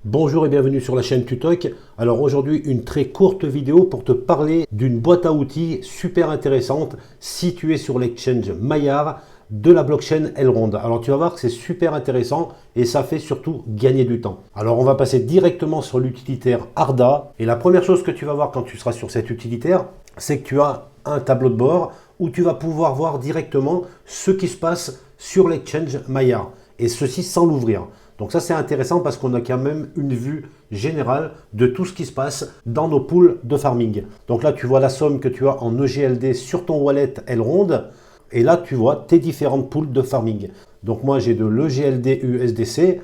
Bonjour et bienvenue sur la chaîne Tutoc. Alors aujourd'hui une très courte vidéo pour te parler d'une boîte à outils super intéressante située sur l'exchange Maillard de la blockchain Elrond. Alors tu vas voir que c'est super intéressant et ça fait surtout gagner du temps. Alors on va passer directement sur l'utilitaire Arda et la première chose que tu vas voir quand tu seras sur cet utilitaire, c'est que tu as un tableau de bord où tu vas pouvoir voir directement ce qui se passe sur l'exchange Maillard et ceci sans l'ouvrir. Donc ça c'est intéressant parce qu'on a quand même une vue générale de tout ce qui se passe dans nos pools de farming. Donc là tu vois la somme que tu as en EGLD sur ton wallet Elrond et là tu vois tes différentes pools de farming. Donc moi j'ai de l'EGLD USDC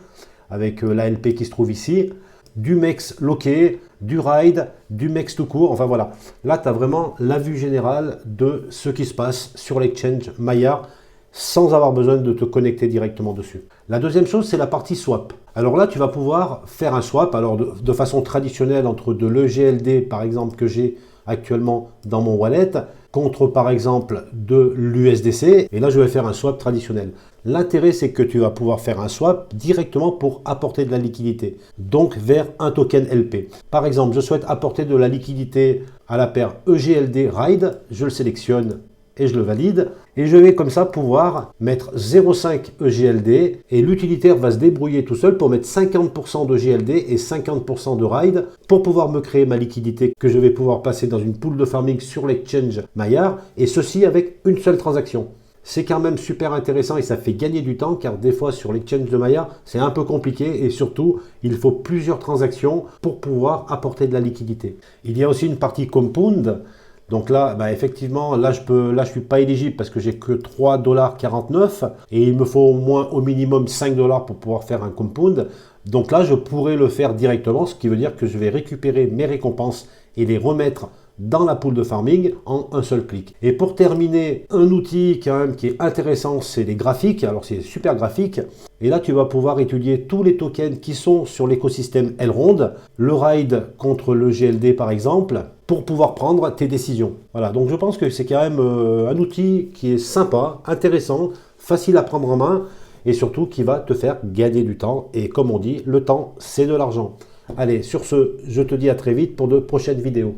avec l'ALP qui se trouve ici, du MEX loqué, du RIDE, du MEX tout court, enfin voilà. Là tu as vraiment la vue générale de ce qui se passe sur l'exchange Maillard sans avoir besoin de te connecter directement dessus. La deuxième chose, c'est la partie swap. Alors là, tu vas pouvoir faire un swap alors de façon traditionnelle entre de l'EGLD, par exemple, que j'ai actuellement dans mon wallet, contre, par exemple, de l'USDC. Et là, je vais faire un swap traditionnel. L'intérêt, c'est que tu vas pouvoir faire un swap directement pour apporter de la liquidité, donc vers un token LP. Par exemple, je souhaite apporter de la liquidité à la paire EGLD RIDE, je le sélectionne et je le valide et je vais comme ça pouvoir mettre 0,5 EGLD et l'utilitaire va se débrouiller tout seul pour mettre 50% d'EGLD et 50% de RIDE pour pouvoir me créer ma liquidité que je vais pouvoir passer dans une pool de farming sur l'exchange Maillard et ceci avec une seule transaction. C'est quand même super intéressant et ça fait gagner du temps car des fois sur l'exchange de Maillard c'est un peu compliqué et surtout il faut plusieurs transactions pour pouvoir apporter de la liquidité. Il y a aussi une partie compound. Donc là, bah effectivement, là je suis pas éligible parce que j'ai que 3,49 $ et il me faut au minimum 5 $ pour pouvoir faire un compound. Donc là, je pourrais le faire directement, ce qui veut dire que je vais récupérer mes récompenses et les remettre dans la pool de farming en un seul clic. Et pour terminer, un outil quand même qui est intéressant, c'est les graphiques. Alors c'est super graphique. Et là, tu vas pouvoir étudier tous les tokens qui sont sur l'écosystème Elrond, le RIDE contre le GLD par exemple, pour pouvoir prendre tes décisions. Voilà, donc je pense que c'est quand même un outil qui est sympa, intéressant, facile à prendre en main et surtout qui va te faire gagner du temps. Et comme on dit, le temps, c'est de l'argent. Allez, sur ce, je te dis à très vite pour de prochaines vidéos.